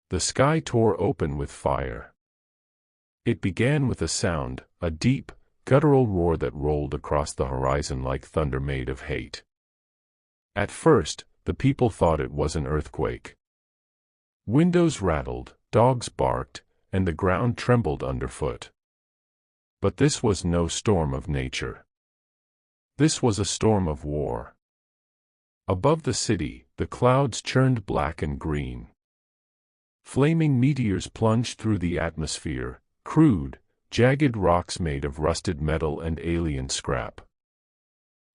The sky tore open with fire. It began with a sound, a deep, guttural roar that rolled across the horizon like thunder made of hate. At first, the people thought it was an earthquake. Windows rattled, dogs barked, and the ground trembled underfoot. But this was no storm of nature. This was a storm of war. Above the city, the clouds churned black and green. Flaming meteors plunged through the atmosphere, crude, jagged rocks made of rusted metal and alien scrap.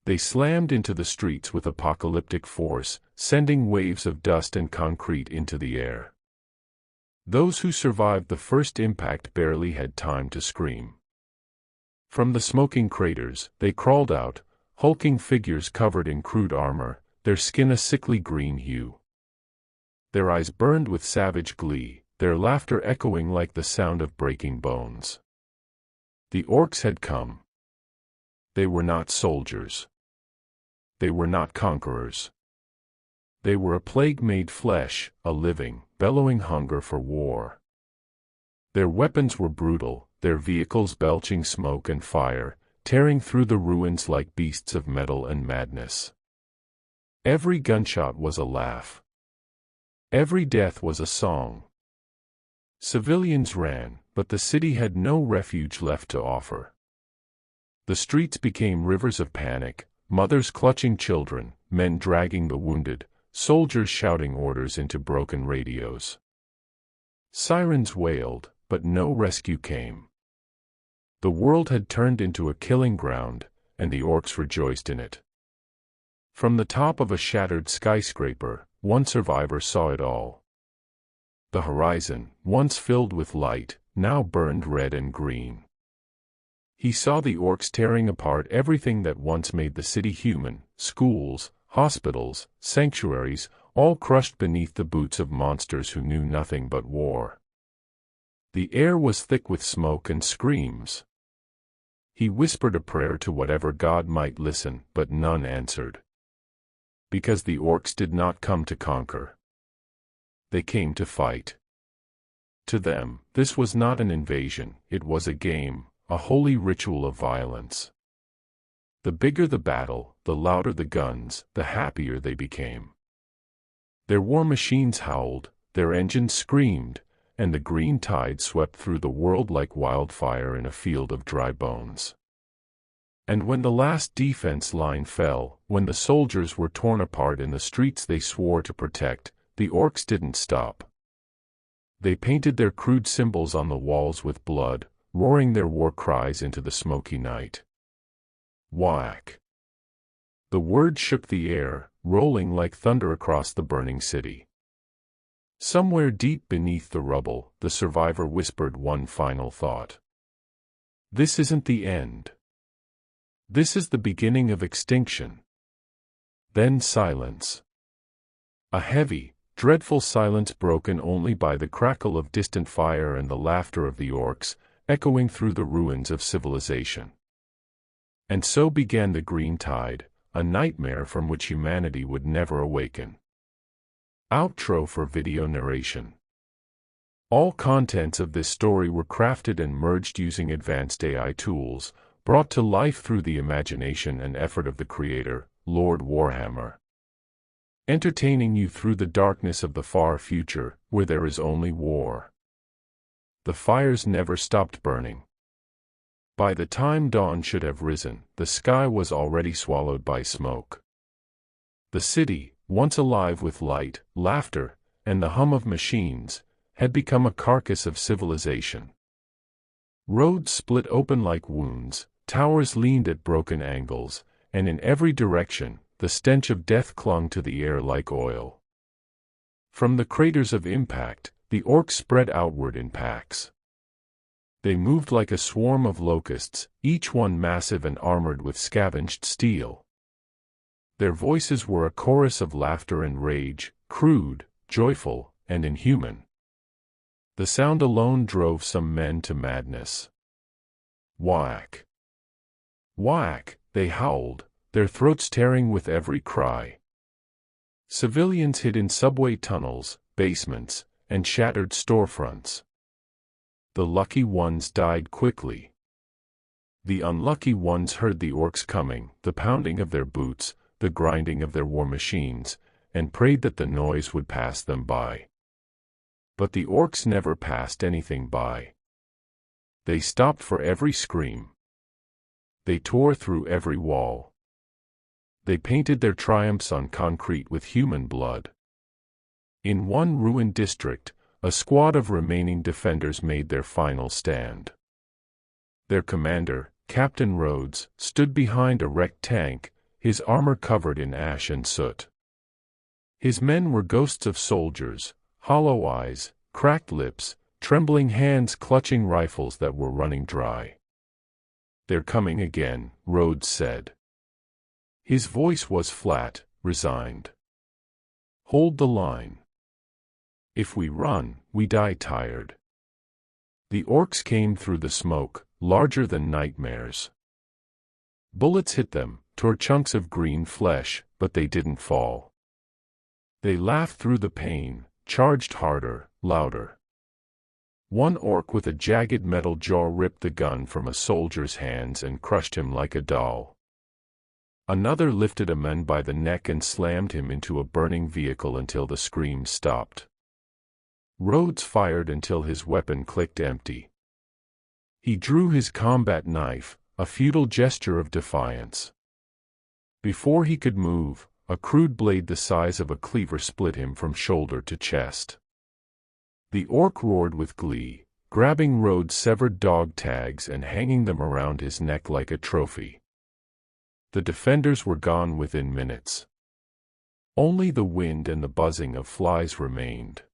They slammed into the streets with apocalyptic force, sending waves of dust and concrete into the air. Those who survived the first impact barely had time to scream. From the smoking craters, they crawled out, hulking figures covered in crude armor, their skin a sickly green hue. Their eyes burned with savage glee, their laughter echoing like the sound of breaking bones. The Orks had come. They were not soldiers. They were not conquerors. They were a plague made flesh, a living, bellowing hunger for war. Their weapons were brutal, their vehicles belching smoke and fire, tearing through the ruins like beasts of metal and madness. Every gunshot was a laugh. Every death was a song. Civilians ran, but the city had no refuge left to offer. The streets became rivers of panic, mothers clutching children, men dragging the wounded, soldiers shouting orders into broken radios. Sirens wailed, but no rescue came. The world had turned into a killing ground, and the Orks rejoiced in it. From the top of a shattered skyscraper, one survivor saw it all. The horizon, once filled with light, now burned red and green. He saw the Orks tearing apart everything that once made the city human: schools, hospitals, sanctuaries, all crushed beneath the boots of monsters who knew nothing but war. The air was thick with smoke and screams. He whispered a prayer to whatever god might listen, but none answered. Because the Orks did not come to conquer. They came to fight. To them, this was not an invasion, it was a game, a holy ritual of violence. The bigger the battle, the louder the guns, the happier they became. Their war machines howled, their engines screamed, and the green tide swept through the world like wildfire in a field of dry bones. And when the last defense line fell, when the soldiers were torn apart in the streets they swore to protect, the Orks didn't stop. They painted their crude symbols on the walls with blood, roaring their war cries into the smoky night. Whack! The word shook the air, rolling like thunder across the burning city. Somewhere deep beneath the rubble, the survivor whispered one final thought. This isn't the end. This is the beginning of extinction. Then silence. A heavy, dreadful silence broken only by the crackle of distant fire and the laughter of the Orks, echoing through the ruins of civilization. And so began the green tide, a nightmare from which humanity would never awaken. Outro for video narration. All contents of this story were crafted and merged using advanced AI tools, brought to life through the imagination and effort of the creator, Lord Warhammer. Entertaining you through the darkness of the far future, where there is only war. The fires never stopped burning. By the time dawn should have risen, the sky was already swallowed by smoke. The city, once alive with light, laughter, and the hum of machines, had become a carcass of civilization. Roads split open like wounds, towers leaned at broken angles, and in every direction, the stench of death clung to the air like oil. From the craters of impact, the Orks spread outward in packs. They moved like a swarm of locusts, each one massive and armored with scavenged steel. Their voices were a chorus of laughter and rage, crude, joyful, and inhuman. The sound alone drove some men to madness. Whack! Whack! They howled, their throats tearing with every cry. Civilians hid in subway tunnels, basements, and shattered storefronts. The lucky ones died quickly. The unlucky ones heard the orcs coming, the pounding of their boots, the grinding of their war machines, and prayed that the noise would pass them by. But the orcs never passed anything by. They stopped for every scream. They tore through every wall. They painted their triumphs on concrete with human blood. In one ruined district, a squad of remaining defenders made their final stand. Their commander, Captain Rhodes, stood behind a wrecked tank, his armor covered in ash and soot. His men were ghosts of soldiers, hollow eyes, cracked lips, trembling hands clutching rifles that were running dry. "They're coming again," Rhodes said. His voice was flat, resigned. "Hold the line. If we run, we die tired." The orcs came through the smoke, larger than nightmares. Bullets hit them, tore chunks of green flesh, but they didn't fall. They laughed through the pain, charged harder, louder. One orc with a jagged metal jaw ripped the gun from a soldier's hands and crushed him like a doll. Another lifted a man by the neck and slammed him into a burning vehicle until the screams stopped. Rhodes fired until his weapon clicked empty. He drew his combat knife, a futile gesture of defiance. Before he could move, a crude blade the size of a cleaver split him from shoulder to chest. The orc roared with glee, grabbing Rhodes' severed dog tags and hanging them around his neck like a trophy. The defenders were gone within minutes. Only the wind and the buzzing of flies remained.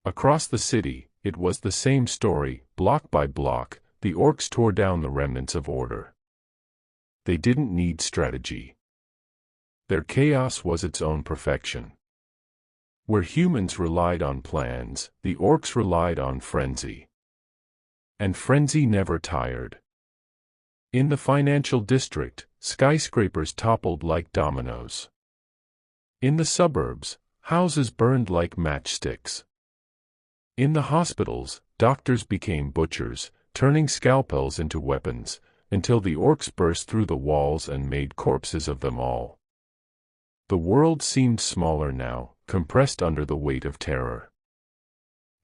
Across the city, it was the same story, block by block. The orcs tore down the remnants of order. They didn't need strategy. Their chaos was its own perfection. Where humans relied on plans, the orcs relied on frenzy. And frenzy never tired. In the financial district, skyscrapers toppled like dominoes. In the suburbs, houses burned like matchsticks. In the hospitals, doctors became butchers, turning scalpels into weapons, until the orcs burst through the walls and made corpses of them all. The world seemed smaller now, compressed under the weight of terror.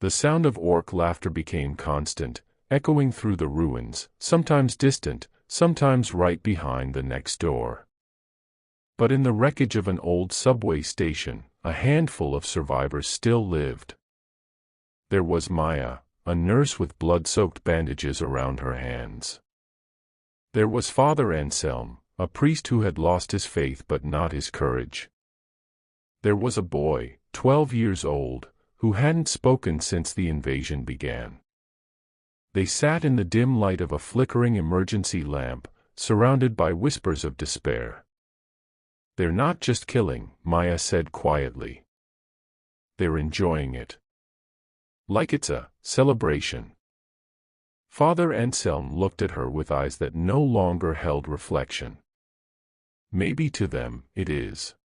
The sound of orc laughter became constant, echoing through the ruins, sometimes distant, sometimes right behind the next door. But in the wreckage of an old subway station, a handful of survivors still lived. There was Maya, a nurse with blood-soaked bandages around her hands. There was Father Anselm, a priest who had lost his faith but not his courage. There was a boy, 12 years old, who hadn't spoken since the invasion began. They sat in the dim light of a flickering emergency lamp, surrounded by whispers of despair. "They're not just killing," Maya said quietly. "They're enjoying it. Like it's a celebration." Father Anselm looked at her with eyes that no longer held reflection. "Maybe to them, it is."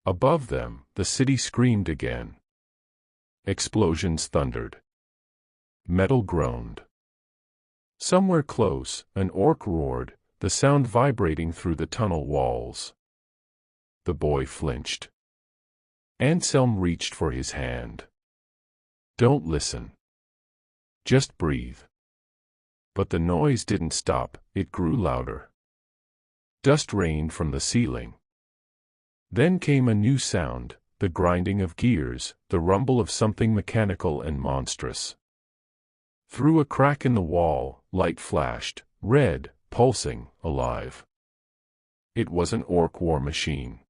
Above them, the city screamed again. Explosions thundered. Metal groaned. Somewhere close, an orc roared, the sound vibrating through the tunnel walls. The boy flinched. Anselm reached for his hand. "Don't listen. Just breathe." But the noise didn't stop, it grew louder. Dust rained from the ceiling. Then came a new sound, the grinding of gears, the rumble of something mechanical and monstrous. Through a crack in the wall, light flashed, red, pulsing, alive. It was an orc war machine.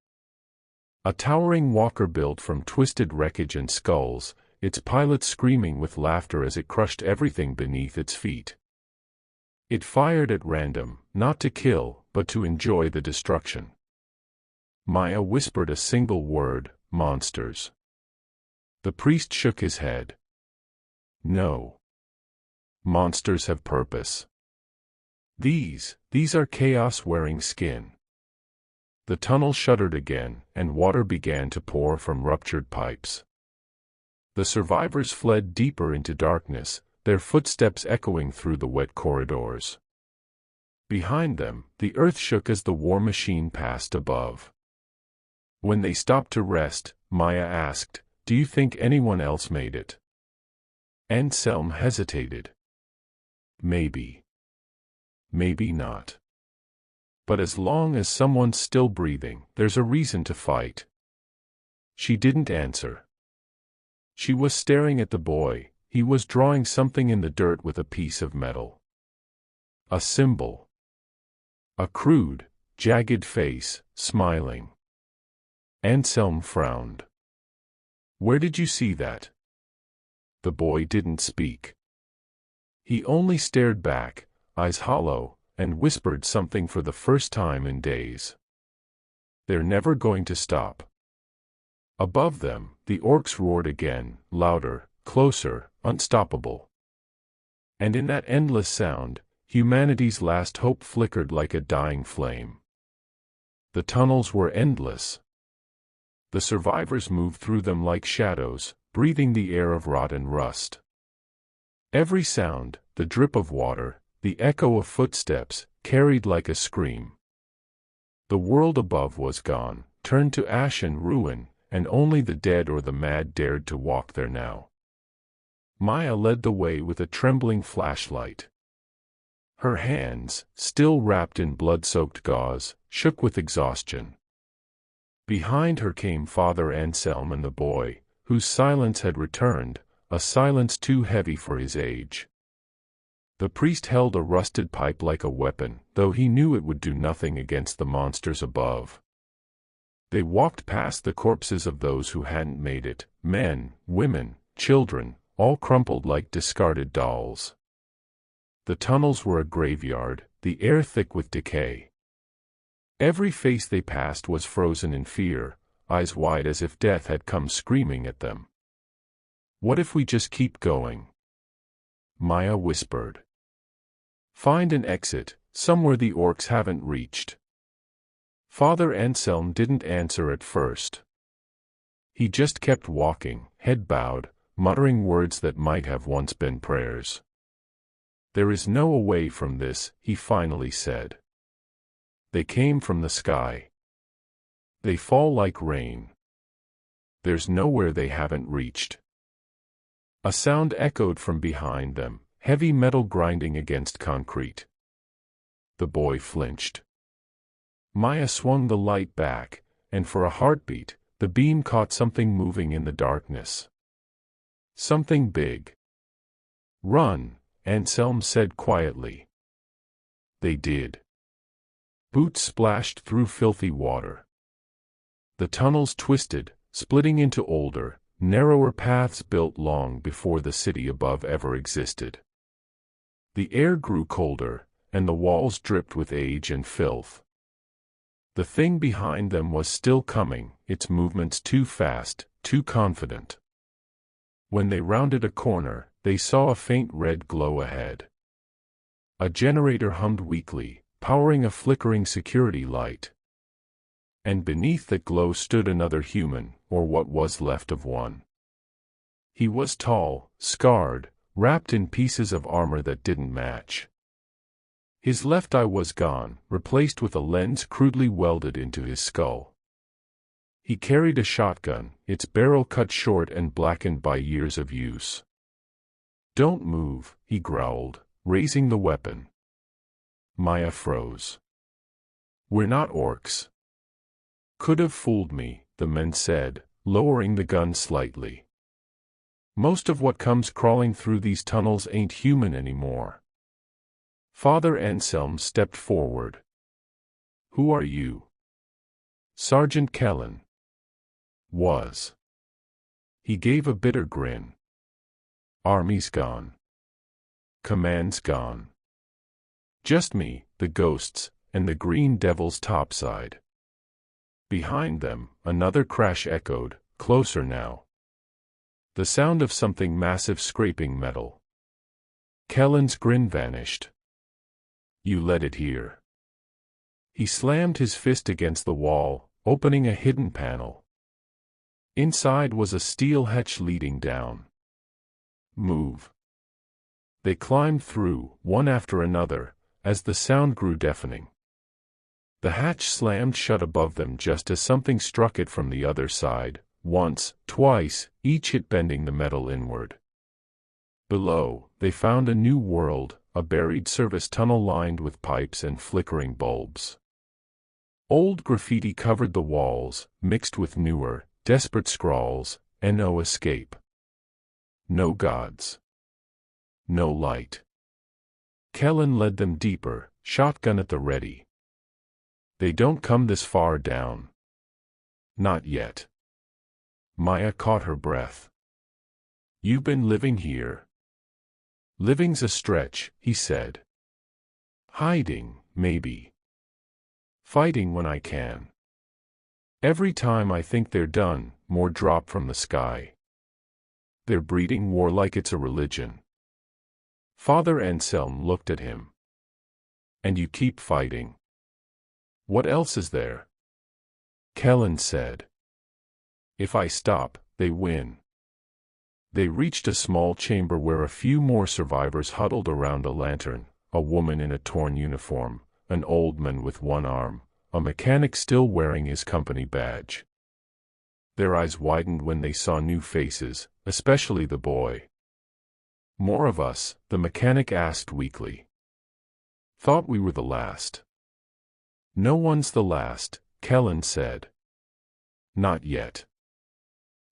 A towering walker built from twisted wreckage and skulls, its pilot screaming with laughter as it crushed everything beneath its feet. It fired at random, not to kill, but to enjoy the destruction. Maya whispered a single word, "Monsters." The priest shook his head. "No. Monsters have purpose. These are chaos wearing skin." The tunnel shuddered again, and water began to pour from ruptured pipes. The survivors fled deeper into darkness, their footsteps echoing through the wet corridors. Behind them, the earth shook as the war machine passed above. When they stopped to rest, Maya asked, "Do you think anyone else made it?" Anselm hesitated. Maybe. Maybe not. But as long as someone's still breathing, there's a reason to fight. She didn't answer. She was staring at the boy. He was drawing something in the dirt with a piece of metal. A symbol. A crude, jagged face, smiling. Anselm frowned. "Where did you see that?" The boy didn't speak. He only stared back, eyes hollow, and whispered something for the first time in days. "They're never going to stop." Above them, the orcs roared again, louder, closer, unstoppable. And in that endless sound, humanity's last hope flickered like a dying flame. The tunnels were endless. The survivors moved through them like shadows, breathing the air of rot and rust. Every sound, the drip of water, the echo of footsteps, carried like a scream. The world above was gone, turned to ash and ruin, and only the dead or the mad dared to walk there now. Maya led the way with a trembling flashlight. Her hands, still wrapped in blood-soaked gauze, shook with exhaustion. Behind her came Father Anselm and the boy, whose silence had returned, a silence too heavy for his age. The priest held a rusted pipe like a weapon, though he knew it would do nothing against the monsters above. They walked past the corpses of those who hadn't made it, men, women, children, all crumpled like discarded dolls. The tunnels were a graveyard, the air thick with decay. Every face they passed was frozen in fear, eyes wide as if death had come screaming at them. "What if we just keep going?" Maya whispered. "Find an exit, somewhere the orcs haven't reached." Father Anselm didn't answer at first. He just kept walking, head bowed, muttering words that might have once been prayers. "There is no away from this," he finally said. "They came from the sky. They fall like rain. There's nowhere they haven't reached." A sound echoed from behind them, heavy metal grinding against concrete. The boy flinched. Maya swung the light back, and for a heartbeat, the beam caught something moving in the darkness. Something big. "Run," Anselm said quietly. They did. Boots splashed through filthy water. The tunnels twisted, splitting into older, narrower paths built long before the city above ever existed. The air grew colder, and the walls dripped with age and filth. The thing behind them was still coming, its movements too fast, too confident. When they rounded a corner, they saw a faint red glow ahead. A generator hummed weakly, powering a flickering security light. And beneath that glow stood another human, or what was left of one. He was tall, scarred, wrapped in pieces of armor that didn't match. His left eye was gone, replaced with a lens crudely welded into his skull. He carried a shotgun, its barrel cut short and blackened by years of use. "Don't move," he growled, raising the weapon. Maya froze. "We're not orcs." "Could have fooled me," the man said, lowering the gun slightly. "Most of what comes crawling through these tunnels ain't human anymore." Father Anselm stepped forward. "Who are you?" "Sergeant Kellen." "Was." He gave a bitter grin. "Army's gone. Command's gone. Just me, the ghosts, and the green devil's topside." Behind them, another crash echoed, closer now. The sound of something massive scraping metal. Kellen's grin vanished. "You let it here." He slammed his fist against the wall, opening a hidden panel. Inside was a steel hatch leading down. Move. They climbed through, one after another, as the sound grew deafening. The hatch slammed shut above them just as something struck it from the other side, once, twice, each hit bending the metal inward. Below, they found a new world, a buried service tunnel lined with pipes and flickering bulbs. Old graffiti covered the walls, mixed with newer, desperate scrawls, and no escape. No gods. No light. Kellen led them deeper, shotgun at the ready. They don't come this far down. Not yet. Maya caught her breath. You've been living here. Living's a stretch, he said. Hiding, maybe. Fighting when I can. Every time I think they're done, more drop from the sky. They're breeding war like it's a religion. Father Anselm looked at him. And you keep fighting. What else is there? Kellen said. If I stop, they win. They reached a small chamber where a few more survivors huddled around a lantern, a woman in a torn uniform, an old man with one arm, a mechanic still wearing his company badge. Their eyes widened when they saw new faces, especially the boy. More of us, the mechanic asked weakly. Thought we were the last. No one's the last, Kellen said. Not yet.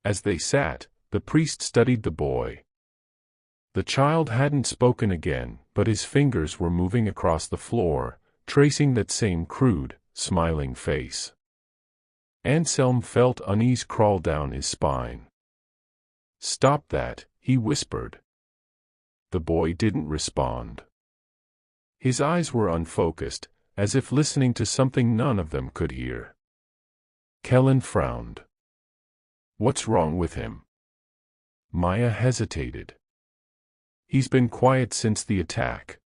As they sat, the priest studied the boy. The child hadn't spoken again, but his fingers were moving across the floor, tracing that same crude, smiling face. Anselm felt unease crawl down his spine. Stop that, he whispered. The boy didn't respond. His eyes were unfocused, as if listening to something none of them could hear. Kellen frowned. What's wrong with him? Maya hesitated. He's been quiet since the attack.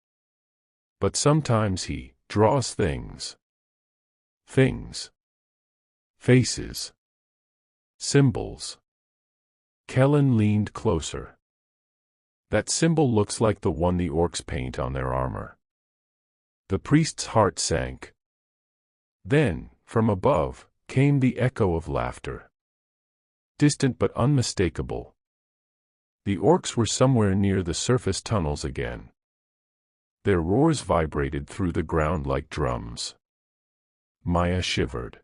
But sometimes he draws things. Things. Faces. Symbols. Kellen leaned closer. That symbol looks like the one the orcs paint on their armor. The priest's heart sank. Then, from above, came the echo of laughter. Distant but unmistakable. The orcs were somewhere near the surface tunnels again. Their roars vibrated through the ground like drums. Maya shivered.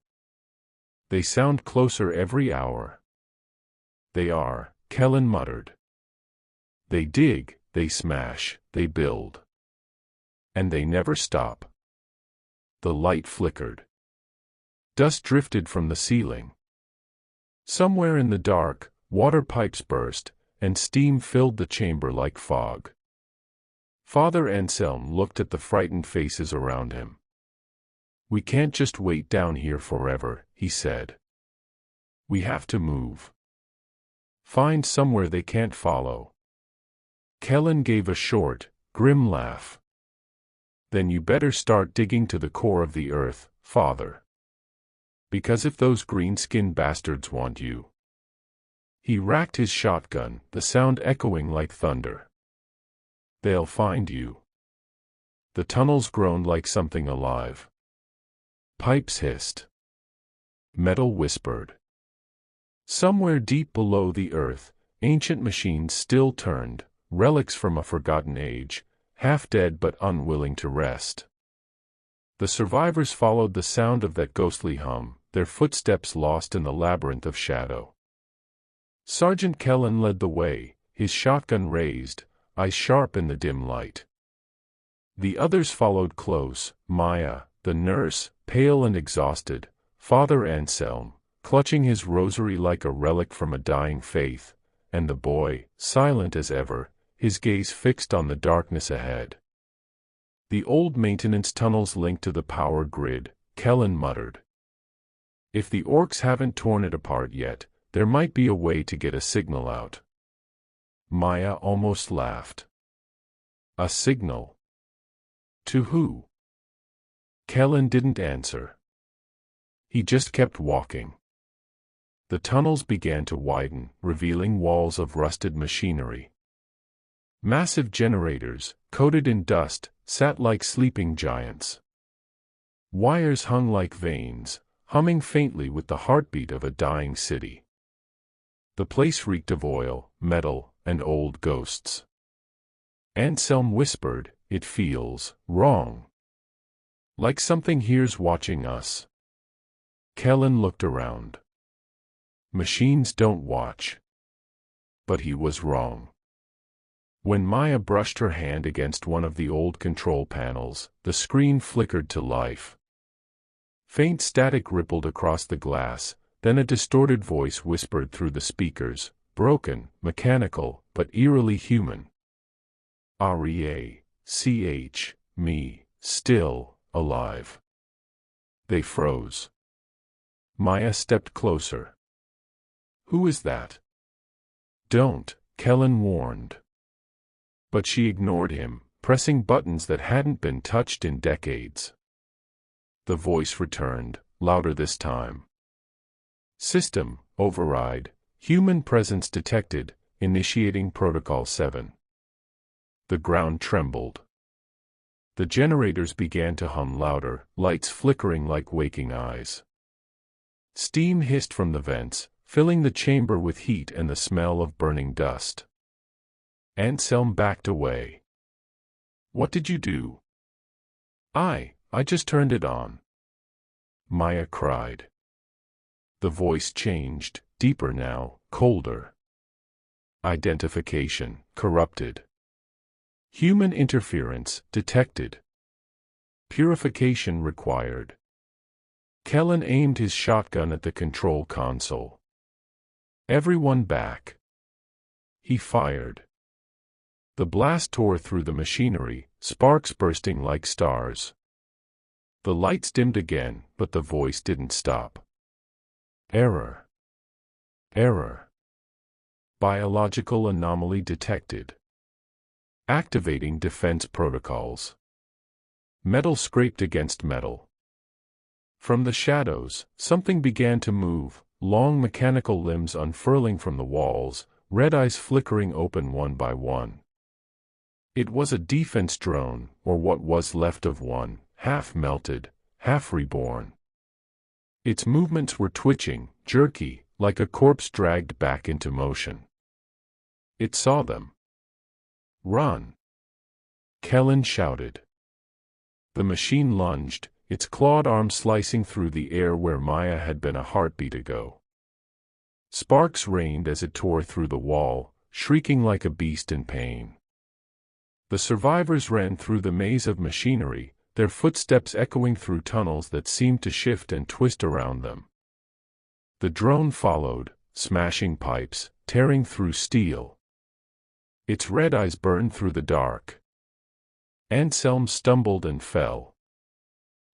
They sound closer every hour. They are, Kellen muttered. They dig, they smash, they build. And they never stop. The light flickered. Dust drifted from the ceiling. Somewhere in the dark, water pipes burst, and steam filled the chamber like fog. Father Anselm looked at the frightened faces around him. We can't just wait down here forever, he said. We have to move. Find somewhere they can't follow. Kellen gave a short, grim laugh. Then you better start digging to the core of the earth, Father. Because if those green-skinned bastards want you. He racked his shotgun, the sound echoing like thunder. They'll find you. The tunnels groaned like something alive. Pipes hissed. Metal whispered. Somewhere deep below the earth, ancient machines still turned, relics from a forgotten age, half dead but unwilling to rest. The survivors followed the sound of that ghostly hum, their footsteps lost in the labyrinth of shadow. Sergeant Kellen led the way, his shotgun raised, eyes sharp in the dim light. The others followed close, Maya, the nurse, pale and exhausted, Father Anselm, clutching his rosary like a relic from a dying faith, and the boy, silent as ever, his gaze fixed on the darkness ahead. The old maintenance tunnels linked to the power grid, Kellen muttered. If the orcs haven't torn it apart yet, there might be a way to get a signal out. Maya almost laughed. A signal? To who? Kellen didn't answer. He just kept walking. The tunnels began to widen, revealing walls of rusted machinery. Massive generators, coated in dust, sat like sleeping giants. Wires hung like veins, humming faintly with the heartbeat of a dying city. The place reeked of oil, metal, and old ghosts. Anselm whispered, "It feels wrong. Like something here's watching us." Kellen looked around. Machines don't watch. But he was wrong. When Maya brushed her hand against one of the old control panels, the screen flickered to life. Faint static rippled across the glass, then a distorted voice whispered through the speakers, broken, mechanical, but eerily human. "R-E-A-C-H, me, still, alive." They froze. Maya stepped closer. "Who is that?" "Don't," Kellen warned. But she ignored him, pressing buttons that hadn't been touched in decades. The voice returned, louder this time. "System, override, human presence detected, initiating Protocol 7. The ground trembled. The generators began to hum louder, lights flickering like waking eyes. Steam hissed from the vents, filling the chamber with heat and the smell of burning dust. Anselm backed away. "What did you do?" I just turned it on," Maya cried. The voice changed, deeper now, colder. "Identification corrupted. Human interference detected. Purification required." Kellen aimed his shotgun at the control console. "Everyone back." He fired. The blast tore through the machinery, sparks bursting like stars. The lights dimmed again, but the voice didn't stop. "Error. Error. Biological anomaly detected. Activating defense protocols." Metal scraped against metal. From the shadows, something began to move, long mechanical limbs unfurling from the walls, red eyes flickering open one by one. It was a defense drone, or what was left of one, half melted, half reborn. Its movements were twitching, jerky, like a corpse dragged back into motion. It saw them. "Run!" Kellen shouted. The machine lunged, its clawed arm slicing through the air where Maya had been a heartbeat ago. Sparks rained as it tore through the wall, shrieking like a beast in pain. The survivors ran through the maze of machinery, their footsteps echoing through tunnels that seemed to shift and twist around them. The drone followed, smashing pipes, tearing through steel. Its red eyes burned through the dark. Anselm stumbled and fell.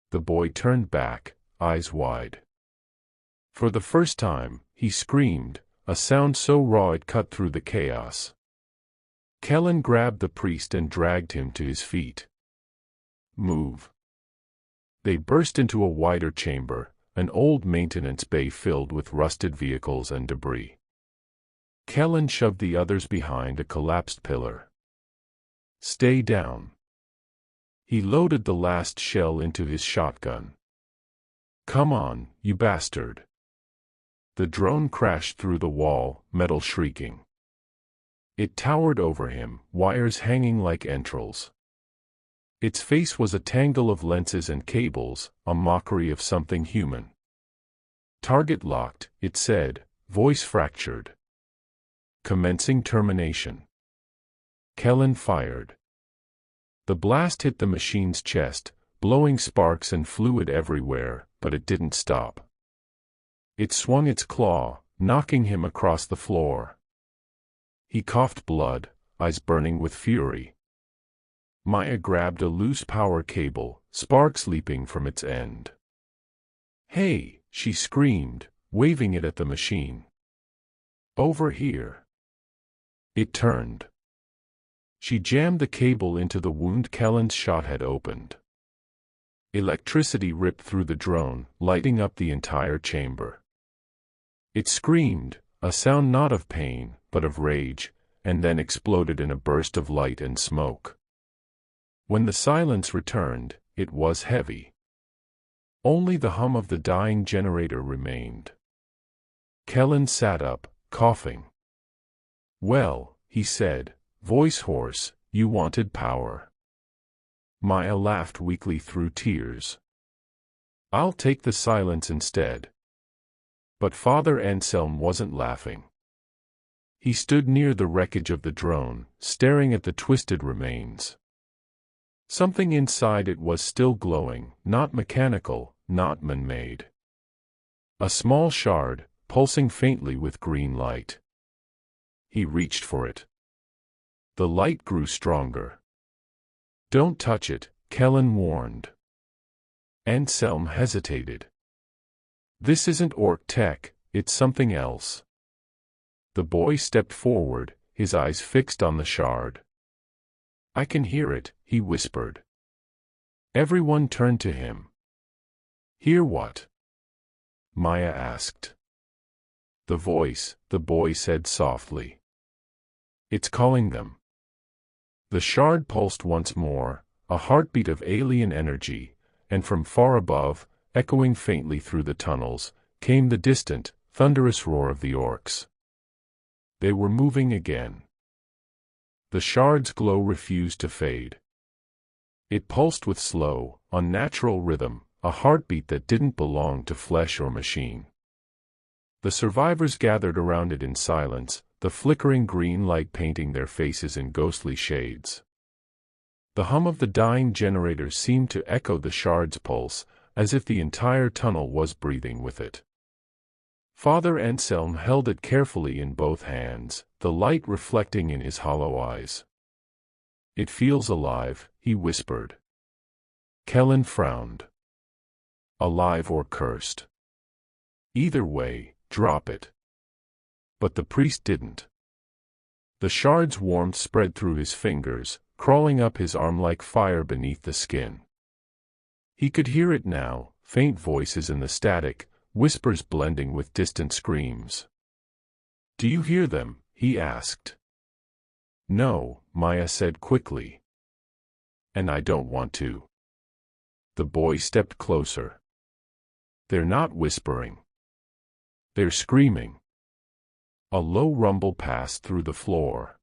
The boy turned back, eyes wide. For the first time, he screamed, a sound so raw it cut through the chaos. Kellen grabbed the priest and dragged him to his feet. "Move." They burst into a wider chamber, an old maintenance bay filled with rusted vehicles and debris. Kellen shoved the others behind a collapsed pillar. "Stay down." He loaded the last shell into his shotgun. "Come on, you bastard." The drone crashed through the wall, metal shrieking. It towered over him, wires hanging like entrails. Its face was a tangle of lenses and cables, a mockery of something human. "Target locked," it said, voice fractured. "Commencing termination." Kellen fired. The blast hit the machine's chest, blowing sparks and fluid everywhere, but it didn't stop. It swung its claw, knocking him across the floor. He coughed blood, eyes burning with fury. Maya grabbed a loose power cable, sparks leaping from its end. "Hey!" she screamed, waving it at the machine. "Over here." It turned. She jammed the cable into the wound Kellen's shot had opened. Electricity ripped through the drone, lighting up the entire chamber. It screamed, a sound not of pain, but of rage, and then exploded in a burst of light and smoke. When the silence returned, it was heavy. Only the hum of the dying generator remained. Kellen sat up, coughing. "Well," he said, voice hoarse, "you wanted power." Maya laughed weakly through tears. "I'll take the silence instead." But Father Anselm wasn't laughing. He stood near the wreckage of the drone, staring at the twisted remains. Something inside it was still glowing, not mechanical, not man-made. A small shard, pulsing faintly with green light. He reached for it. The light grew stronger. "Don't touch it," Kellen warned. Anselm hesitated. "This isn't Ork tech, it's something else." The boy stepped forward, his eyes fixed on the shard. "I can hear it," he whispered. Everyone turned to him. "Hear what?" Maya asked. The boy said softly. "It's calling them." The shard pulsed once more, a heartbeat of alien energy, and from far above, echoing faintly through the tunnels, came the distant, thunderous roar of the Orks. They were moving again. The shard's glow refused to fade. It pulsed with slow, unnatural rhythm, a heartbeat that didn't belong to flesh or machine. The survivors gathered around it in silence, the flickering green light painting their faces in ghostly shades. The hum of the dying generator seemed to echo the shard's pulse, as if the entire tunnel was breathing with it. Father Anselm held it carefully in both hands, the light reflecting in his hollow eyes. "It feels alive," he whispered. Kellen frowned. "Alive or cursed. Either way, drop it." But the priest didn't. The shard's warmth spread through his fingers, crawling up his arm like fire beneath the skin. He could hear it now, faint voices in the static, whispers blending with distant screams. "Do you hear them?" he asked. "No," Maya said quickly. "And I don't want to." The boy stepped closer. "They're not whispering. They're screaming." A low rumble passed through the floor.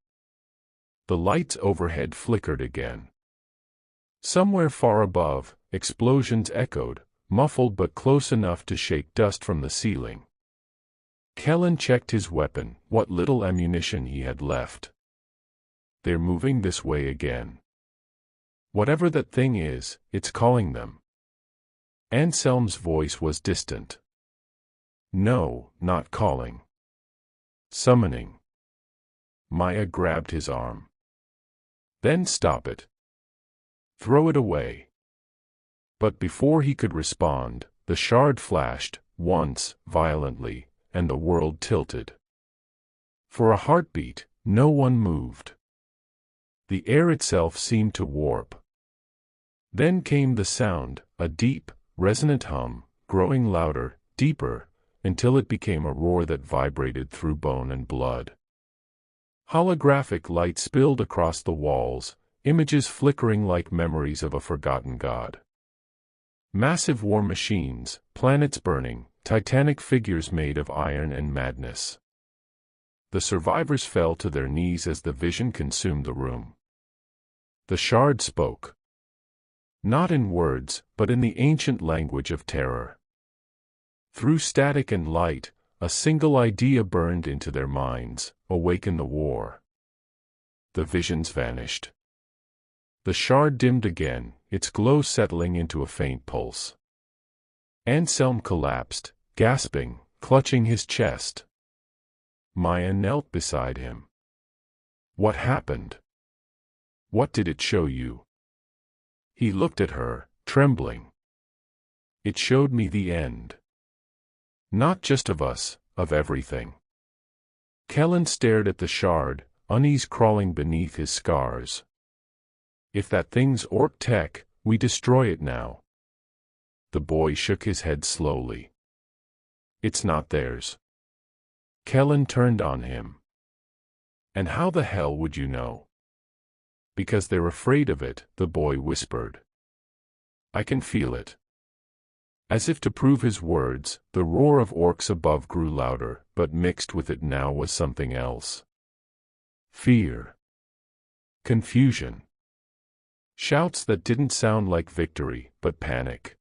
The lights overhead flickered again. Somewhere far above, explosions echoed, muffled but close enough to shake dust from the ceiling. Kellen checked his weapon, what little ammunition he had left. "They're moving this way again. Whatever that thing is, it's calling them." Anselm's voice was distant. "No, not calling. Summoning." Maya grabbed his arm. "Then stop it. Throw it away." But before he could respond, the shard flashed, once, violently, and the world tilted. For a heartbeat, no one moved. The air itself seemed to warp. Then came the sound, a deep, resonant hum, growing louder, deeper, until it became a roar that vibrated through bone and blood. Holographic light spilled across the walls, images flickering like memories of a forgotten god. Massive war machines, planets burning, titanic figures made of iron and madness. The survivors fell to their knees as the vision consumed the room. The shard spoke. Not in words, but in the ancient language of terror. Through static and light, a single idea burned into their minds: awaken the war. The visions vanished. The shard dimmed again, its glow settling into a faint pulse. Anselm collapsed, gasping, clutching his chest. Maya knelt beside him. "What happened? What did it show you?" He looked at her, trembling. "It showed me the end. Not just of us, of everything." Kellen stared at the shard, unease crawling beneath his scars. "If that thing's Ork tech, we destroy it now." The boy shook his head slowly. "It's not theirs. Kellen turned on him. And how the hell would you know? Because they're afraid of it, the boy whispered. I can feel it. As if to prove his words, the roar of orcs above grew louder, but mixed with it now was something else. Fear. Confusion. Shouts that didn't sound like victory, but panic.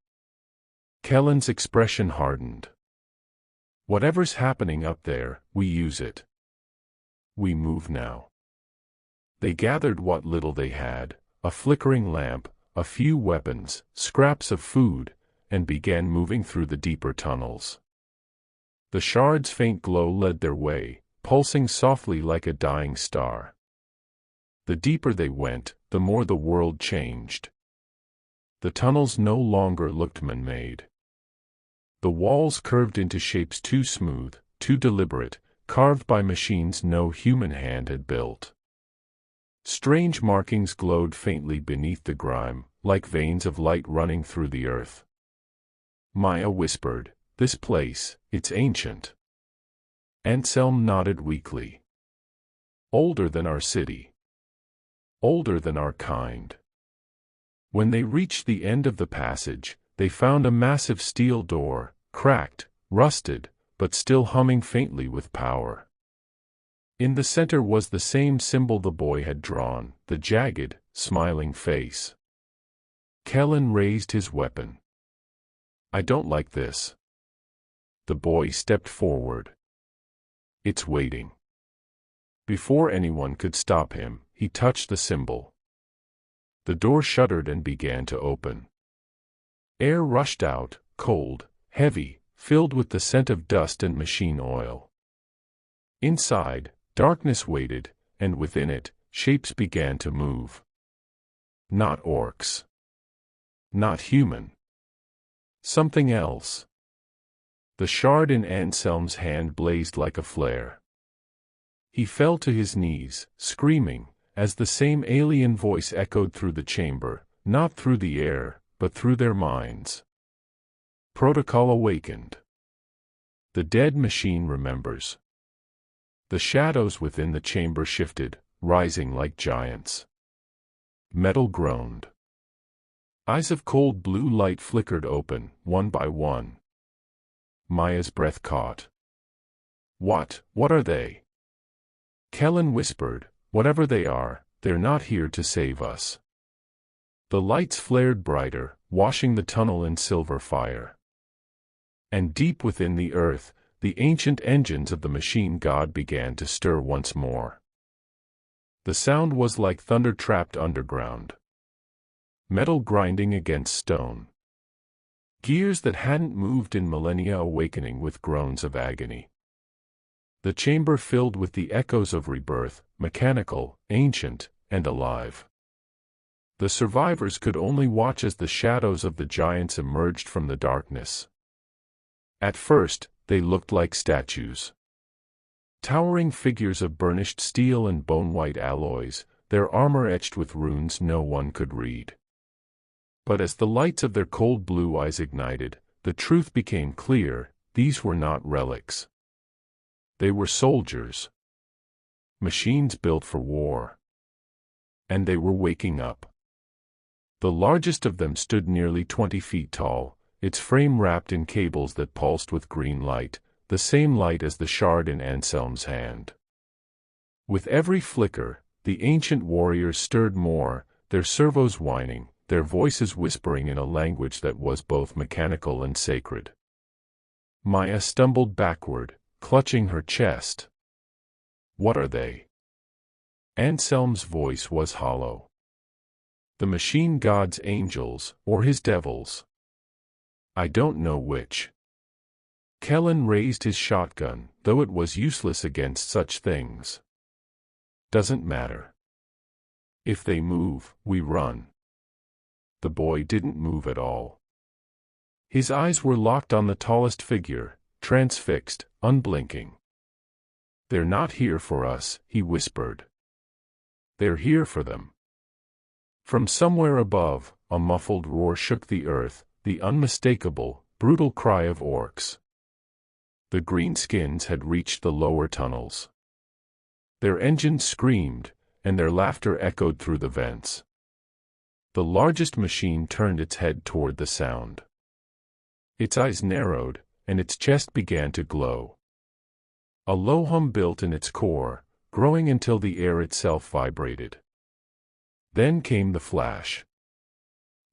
Kellen's expression hardened. Whatever's happening up there, we use it. We move now. They gathered what little they had, a flickering lamp, a few weapons, scraps of food, and began moving through the deeper tunnels. The shard's faint glow led their way, pulsing softly like a dying star. The deeper they went, the more the world changed. The tunnels no longer looked man-made. The walls curved into shapes too smooth, too deliberate, carved by machines no human hand had built. Strange markings glowed faintly beneath the grime, like veins of light running through the earth. Maya whispered, "This place, it's ancient." Anselm nodded weakly. "Older than our city. Older than our kind." When they reached the end of the passage, they found a massive steel door, cracked, rusted, but still humming faintly with power. In the center was the same symbol the boy had drawn, the jagged, smiling face. Kellen raised his weapon. "I don't like this." The boy stepped forward. "It's waiting." Before anyone could stop him, he touched the symbol. The door shuddered and began to open. Air rushed out, cold, heavy, filled with the scent of dust and machine oil. Inside, darkness waited, and within it, shapes began to move. Not orcs. Not human. Something else. The shard in Anselm's hand blazed like a flare. He fell to his knees, screaming, as the same alien voice echoed through the chamber, not through the air, but through their minds. Protocol awakened. The dead machine remembers. The shadows within the chamber shifted, rising like giants. Metal groaned. Eyes of cold blue light flickered open, one by one. Maya's breath caught. What are they?" Kellen whispered, "Whatever they are, they're not here to save us." The lights flared brighter, washing the tunnel in silver fire. And deep within the earth, the ancient engines of the machine god began to stir once more. The sound was like thunder trapped underground. Metal grinding against stone. Gears that hadn't moved in millennia awakening with groans of agony. The chamber filled with the echoes of rebirth, mechanical, ancient, and alive. The survivors could only watch as the shadows of the giants emerged from the darkness. At first, they looked like statues. Towering figures of burnished steel and bone-white alloys, their armor etched with runes no one could read. But as the lights of their cold blue eyes ignited, the truth became clear: these were not relics. They were soldiers. Machines built for war. And they were waking up. The largest of them stood nearly 20 feet tall, its frame wrapped in cables that pulsed with green light, the same light as the shard in Anselm's hand. With every flicker, the ancient warriors stirred more, their servos whining, their voices whispering in a language that was both mechanical and sacred. Maya stumbled backward, clutching her chest. "What are they?" Anselm's voice was hollow. "The machine god's angels, or his devils. I don't know which." Kellen raised his shotgun, though it was useless against such things. "Doesn't matter. If they move, we run." The boy didn't move at all. His eyes were locked on the tallest figure, transfixed, unblinking. "They're not here for us," he whispered. "They're here for them." From somewhere above, a muffled roar shook the earth, the unmistakable, brutal cry of orcs. The greenskins had reached the lower tunnels. Their engines screamed, and their laughter echoed through the vents. The largest machine turned its head toward the sound. Its eyes narrowed, and its chest began to glow. A low hum built in its core, growing until the air itself vibrated. Then came the flash.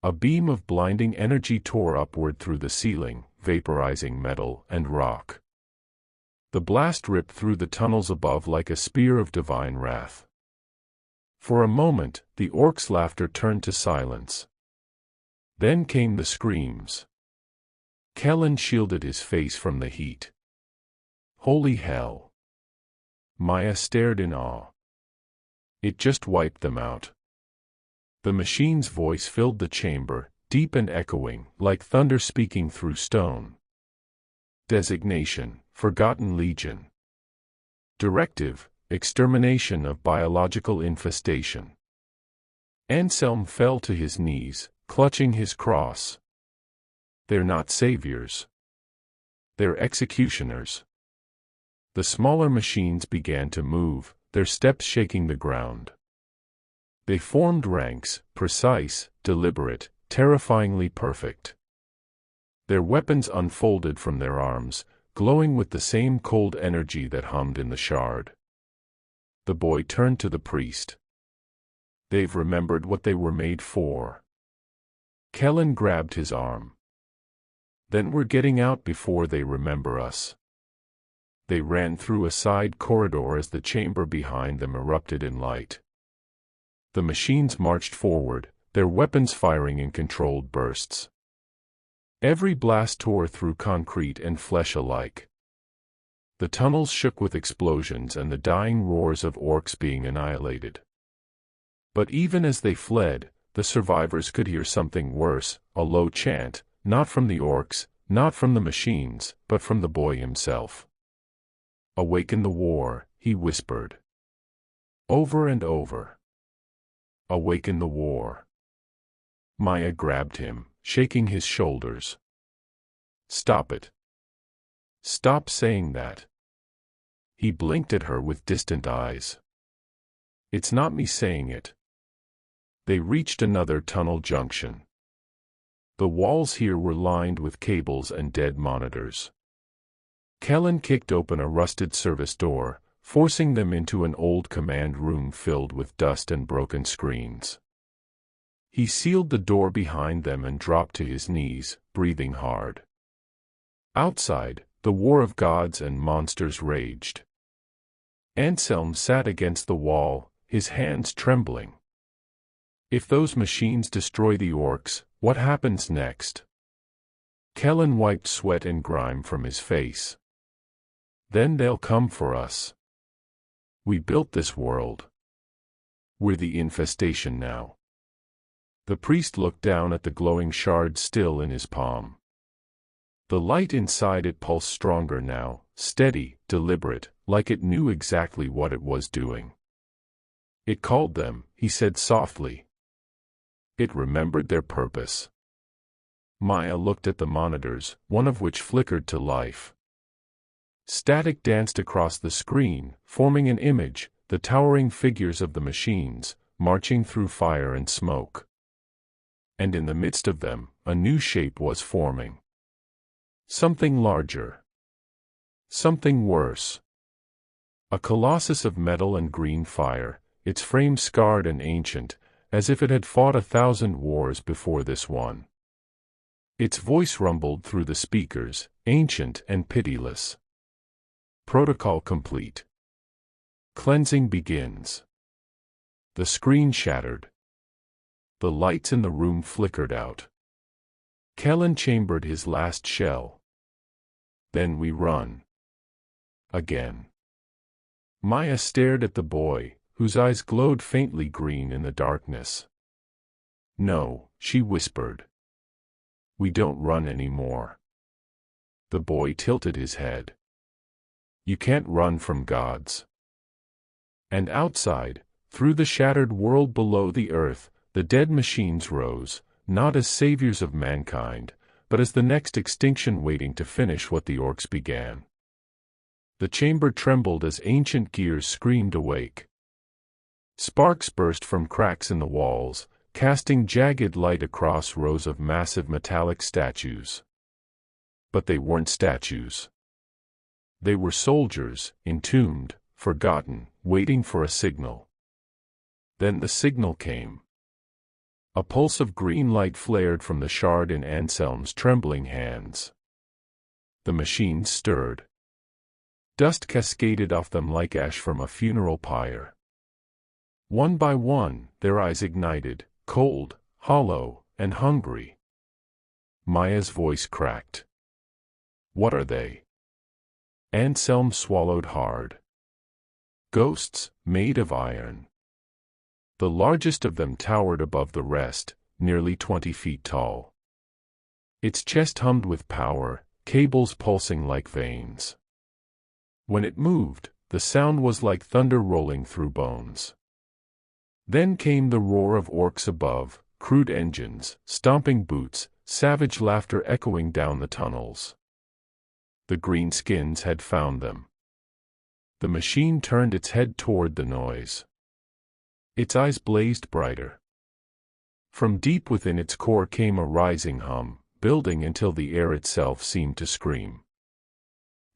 A beam of blinding energy tore upward through the ceiling, vaporizing metal and rock. The blast ripped through the tunnels above like a spear of divine wrath. For a moment, the Orks' laughter turned to silence. Then came the screams. Kellen shielded his face from the heat. Holy hell! Maya stared in awe. It just wiped them out. The machine's voice filled the chamber, deep and echoing, like thunder speaking through stone. Designation: Forgotten Legion. Directive: extermination of biological infestation. Anselm fell to his knees, clutching his cross. They're not saviors. They're executioners. The smaller machines began to move, their steps shaking the ground. They formed ranks, precise, deliberate, terrifyingly perfect. Their weapons unfolded from their arms, glowing with the same cold energy that hummed in the shard. The boy turned to the priest. They've remembered what they were made for. Kellen grabbed his arm. Then we're getting out before they remember us. They ran through a side corridor as the chamber behind them erupted in light. The machines marched forward, their weapons firing in controlled bursts. Every blast tore through concrete and flesh alike. The tunnels shook with explosions and the dying roars of Orks being annihilated. But even as they fled, the survivors could hear something worse, a low chant, not from the Orks, not from the machines, but from the boy himself. Awaken the war, he whispered. Over and over. Awaken the war. Maya grabbed him, shaking his shoulders. Stop it. Stop saying that. He blinked at her with distant eyes. It's not me saying it. They reached another tunnel junction. The walls here were lined with cables and dead monitors. Kellen kicked open a rusted service door, forcing them into an old command room filled with dust and broken screens. He sealed the door behind them and dropped to his knees, breathing hard. Outside, the war of gods and monsters raged. Anselm sat against the wall, his hands trembling. If those machines destroy the Orks, what happens next? Kellen wiped sweat and grime from his face. Then they'll come for us. We built this world. We're the infestation now. The priest looked down at the glowing shard still in his palm. The light inside it pulsed stronger now, steady, deliberate, like it knew exactly what it was doing. It called them, he said softly. It remembered their purpose. Maya looked at the monitors, one of which flickered to life. Static danced across the screen, forming an image, the towering figures of the machines, marching through fire and smoke. And in the midst of them, a new shape was forming. Something larger. Something worse. A colossus of metal and green fire, its frame scarred and ancient, as if it had fought 1,000 wars before this one. Its voice rumbled through the speakers, ancient and pitiless. Protocol complete. Cleansing begins. The screen shattered. The lights in the room flickered out. Kellen chambered his last shell. Then we run. Again. Maya stared at the boy, whose eyes glowed faintly green in the darkness. No, she whispered. We don't run anymore. The boy tilted his head. You can't run from gods. And outside, through the shattered world below the earth, the dead machines rose, not as saviors of mankind, but as the next extinction waiting to finish what the Orks began. The chamber trembled as ancient gears screamed awake. Sparks burst from cracks in the walls, casting jagged light across rows of massive metallic statues. But they weren't statues. They were soldiers, entombed, forgotten, waiting for a signal. Then the signal came. A pulse of green light flared from the shard in Anselm's trembling hands. The machines stirred. Dust cascaded off them like ash from a funeral pyre. One by one, their eyes ignited, cold, hollow, and hungry. Maya's voice cracked. "What are they?" Anselm swallowed hard. "Ghosts, made of iron." The largest of them towered above the rest, nearly 20 feet tall. Its chest hummed with power, cables pulsing like veins. When it moved, the sound was like thunder rolling through bones. Then came the roar of orcs above, crude engines, stomping boots, savage laughter echoing down the tunnels. The greenskins had found them. The machine turned its head toward the noise. Its eyes blazed brighter. From deep within its core came a rising hum, building until the air itself seemed to scream.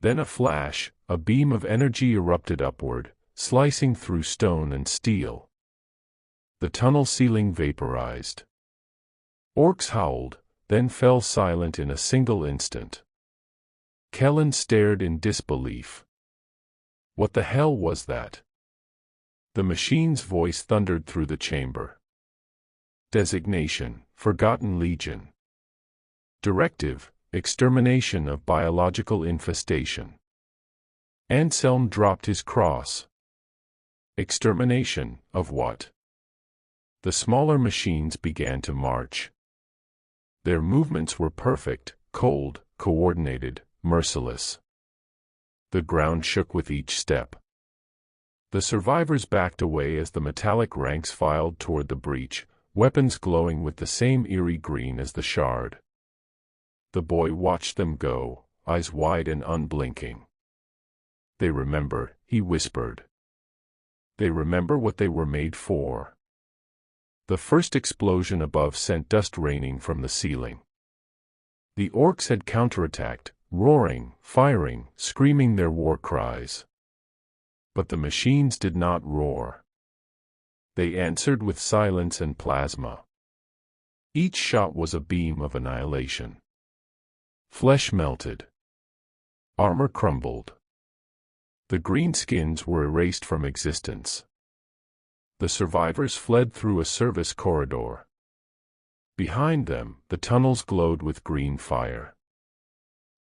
Then a flash, a beam of energy erupted upward, slicing through stone and steel. The tunnel ceiling vaporized. Orcs howled, then fell silent in a single instant. Kellen stared in disbelief. What the hell was that? The machine's voice thundered through the chamber. Designation, Forgotten Legion. Directive, extermination of biological infestation. Anselm dropped his cross. Extermination of what? The smaller machines began to march. Their movements were perfect, cold, coordinated, merciless. The ground shook with each step. The survivors backed away as the metallic ranks filed toward the breach, weapons glowing with the same eerie green as the shard. The boy watched them go, eyes wide and unblinking. "They remember," he whispered. "They remember what they were made for." The first explosion above sent dust raining from the ceiling. The orcs had counterattacked, roaring, firing, screaming their war cries. But the machines did not roar. They answered with silence and plasma. Each shot was a beam of annihilation. Flesh melted. Armor crumbled. The greenskins were erased from existence. The survivors fled through a service corridor. Behind them, the tunnels glowed with green fire.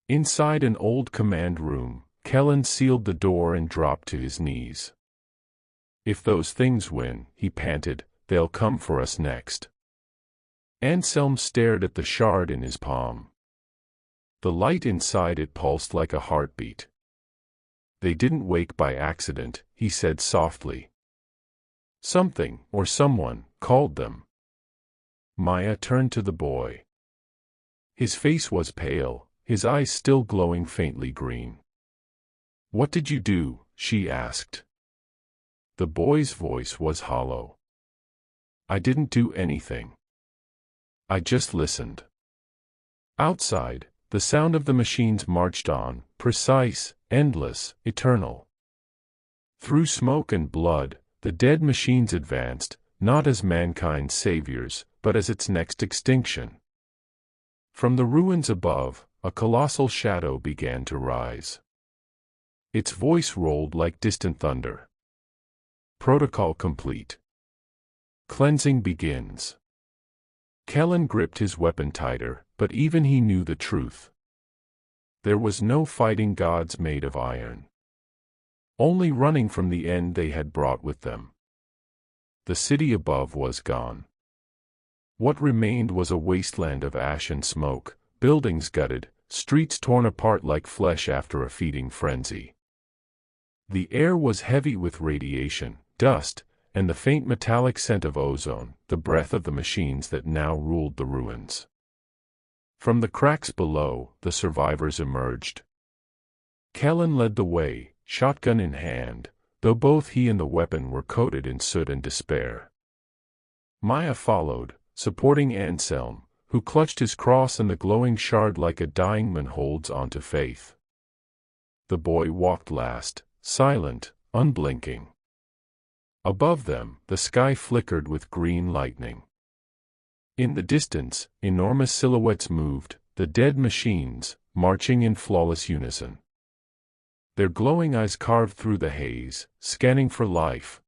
Inside an old command room, Kellen sealed the door and dropped to his knees. "If those things win," he panted, "they'll come for us next." Anselm stared at the shard in his palm. The light inside it pulsed like a heartbeat. "They didn't wake by accident," he said softly. "Something, or someone, called them." Maya turned to the boy. His face was pale, his eyes still glowing faintly green. "What did you do?" she asked. The boy's voice was hollow. "I didn't do anything. I just listened." Outside, the sound of the machines marched on, precise, endless, eternal. Through smoke and blood, the dead machines advanced, not as mankind's saviors, but as its next extinction. From the ruins above, a colossal shadow began to rise. Its voice rolled like distant thunder. "Protocol complete. Cleansing begins." Kellen gripped his weapon tighter, but even he knew the truth. There was no fighting gods made of iron. Only running from the end they had brought with them. The city above was gone. What remained was a wasteland of ash and smoke, buildings gutted, streets torn apart like flesh after a feeding frenzy. The air was heavy with radiation, dust, and the faint metallic scent of ozone, the breath of the machines that now ruled the ruins. From the cracks below, the survivors emerged. Kellen led the way, shotgun in hand, though both he and the weapon were coated in soot and despair. Maya followed, supporting Anselm, who clutched his cross and the glowing shard like a dying man holds onto faith. The boy walked last, silent, unblinking. Above them, the sky flickered with green lightning. In the distance, enormous silhouettes moved, the dead machines, marching in flawless unison. Their glowing eyes carved through the haze, scanning for life.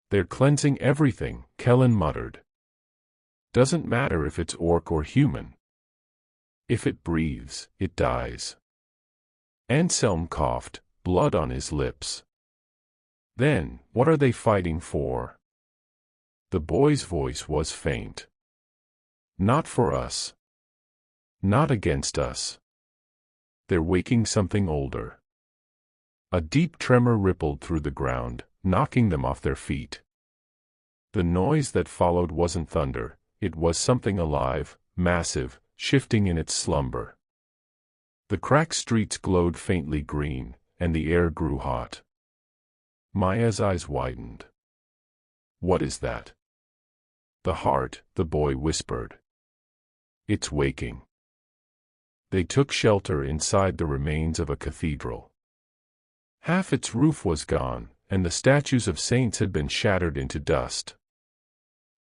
"They're cleansing everything," Kellen muttered. "Doesn't matter if it's orc or human. If it breathes, it dies." Anselm coughed, blood on his lips. "Then, what are they fighting for?" The boy's voice was faint. "Not for us. Not against us. They're waking something older." A deep tremor rippled through the ground, knocking them off their feet. The noise that followed wasn't thunder, it was something alive, massive, shifting in its slumber. The cracked streets glowed faintly green, and the air grew hot. Maya's eyes widened. "What is that?" "The heart," the boy whispered. "It's waking." They took shelter inside the remains of a cathedral. Half its roof was gone, and the statues of saints had been shattered into dust.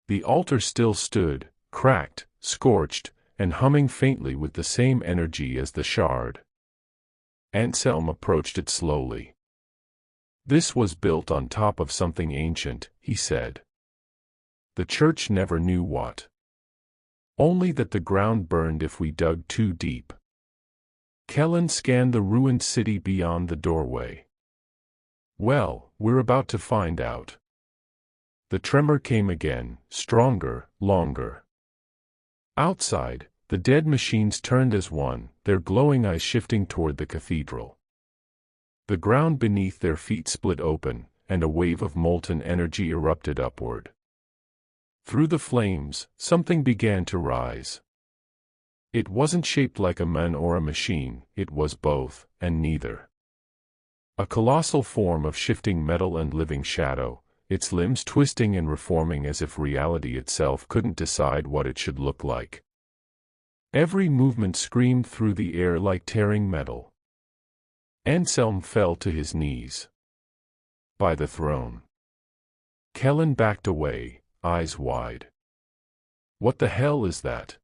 The altar still stood, cracked, scorched, and humming faintly with the same energy as the shard. Anselm approached it slowly. "This was built on top of something ancient," he said. "The church never knew what. Only that the ground burned if we dug too deep." Kellen scanned the ruined city beyond the doorway. "Well, we're about to find out." The tremor came again, stronger, longer. Outside, the dead machines turned as one, their glowing eyes shifting toward the cathedral. The ground beneath their feet split open, and a wave of molten energy erupted upward. Through the flames, something began to rise. It wasn't shaped like a man or a machine, it was both, and neither. A colossal form of shifting metal and living shadow, its limbs twisting and reforming as if reality itself couldn't decide what it should look like. Every movement screamed through the air like tearing metal. Anselm fell to his knees. By the throne. Kellen backed away, eyes wide. "What the hell is that?"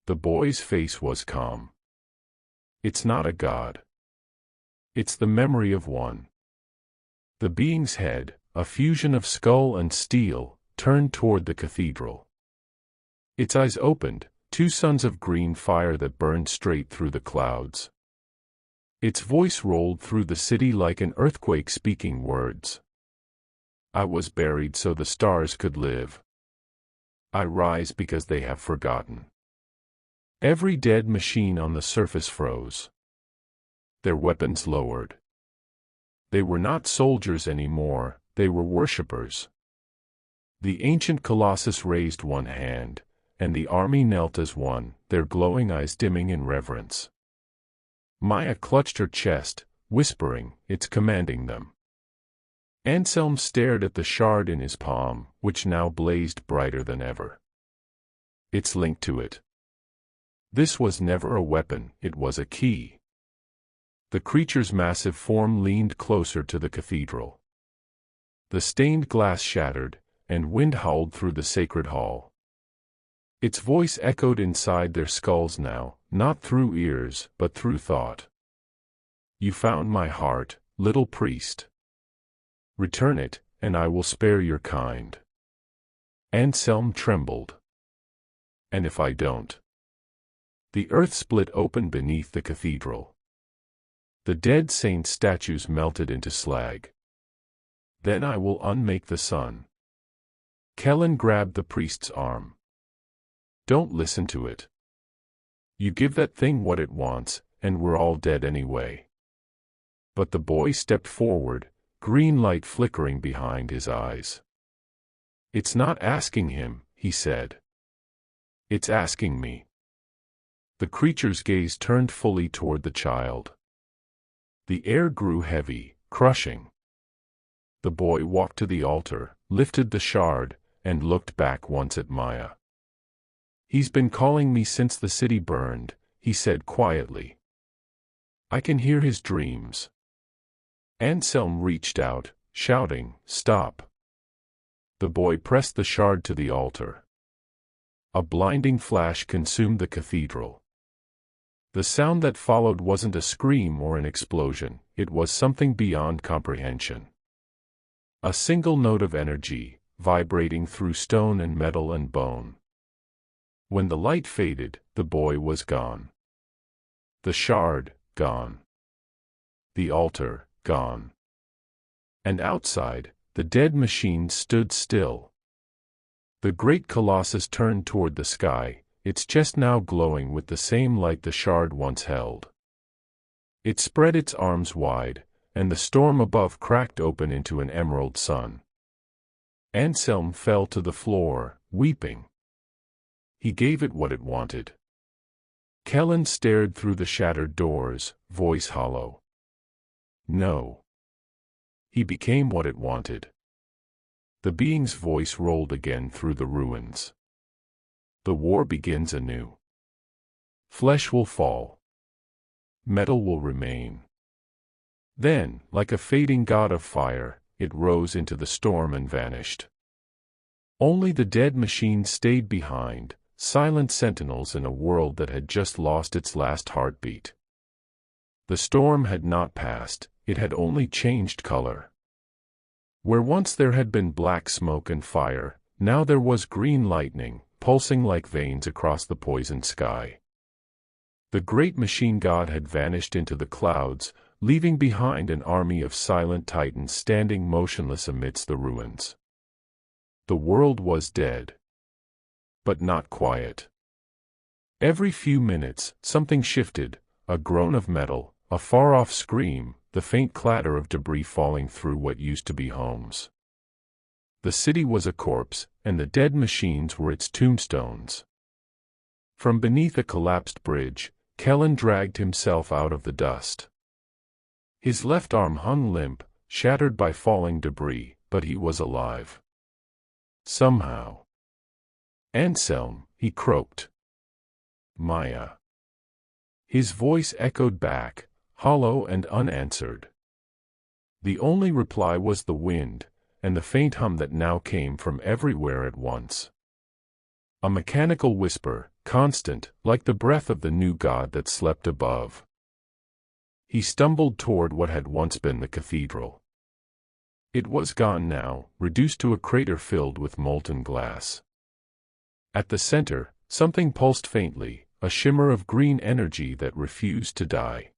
The boy's face was calm. "It's not a god. It's the memory of one." The being's head, a fusion of skull and steel, turned toward the cathedral. Its eyes opened, two suns of green fire that burned straight through the clouds. Its voice rolled through the city like an earthquake speaking words. "I was buried so the stars could live. I rise because they have forgotten." Every dead machine on the surface froze. Their weapons lowered. They were not soldiers anymore, they were worshippers. The ancient colossus raised one hand, and the army knelt as one, their glowing eyes dimming in reverence. Maya clutched her chest, whispering, "It's commanding them." Anselm stared at the shard in his palm, which now blazed brighter than ever. "It's linked to it. This was never a weapon, it was a key." The creature's massive form leaned closer to the cathedral. The stained glass shattered, and wind howled through the sacred hall. Its voice echoed inside their skulls now, not through ears, but through thought. "You found my heart, little priest. Return it, and I will spare your kind." Anselm trembled. "And if I don't?" The earth split open beneath the cathedral. The dead saints' statues melted into slag. "Then I will unmake the sun." Kellen grabbed the priest's arm. "Don't listen to it. You give that thing what it wants, and we're all dead anyway." But the boy stepped forward, green light flickering behind his eyes. "It's not asking him," he said. "It's asking me." The creature's gaze turned fully toward the child. The air grew heavy, crushing. The boy walked to the altar, lifted the shard, and looked back once at Maya. "He's been calling me since the city burned," he said quietly. "I can hear his dreams." Anselm reached out, shouting, "Stop!" The boy pressed the shard to the altar. A blinding flash consumed the cathedral. The sound that followed wasn't a scream or an explosion, it was something beyond comprehension. A single note of energy, vibrating through stone and metal and bone. When the light faded, the boy was gone. The shard, gone. The altar, gone. And outside, the dead machine stood still. The great colossus turned toward the sky, its chest now glowing with the same light the shard once held. It spread its arms wide, and the storm above cracked open into an emerald sun. Anselm fell to the floor, weeping. He gave it what it wanted. Kellen stared through the shattered doors, voice hollow. No. He became what it wanted. The being's voice rolled again through the ruins. The war begins anew. Flesh will fall. Metal will remain. Then, like a fading god of fire, it rose into the storm and vanished. Only the dead machines stayed behind, silent sentinels in a world that had just lost its last heartbeat. The storm had not passed, it had only changed color. Where once there had been black smoke and fire, now there was green lightning, pulsing like veins across the poisoned sky. The great machine god had vanished into the clouds, leaving behind an army of silent titans standing motionless amidst the ruins. The world was dead. But not quiet. Every few minutes, something shifted, a groan of metal, a far-off scream, the faint clatter of debris falling through what used to be homes. The city was a corpse, and the dead machines were its tombstones. From beneath a collapsed bridge, Kellen dragged himself out of the dust. His left arm hung limp, shattered by falling debris, but he was alive. Somehow. "Anselm," he croaked. "Maya." His voice echoed back, hollow and unanswered. The only reply was the wind, and the faint hum that now came from everywhere at once. A mechanical whisper, constant, like the breath of the new god that slept above. He stumbled toward what had once been the cathedral. It was gone now, reduced to a crater filled with molten glass. At the center, something pulsed faintly, a shimmer of green energy that refused to die.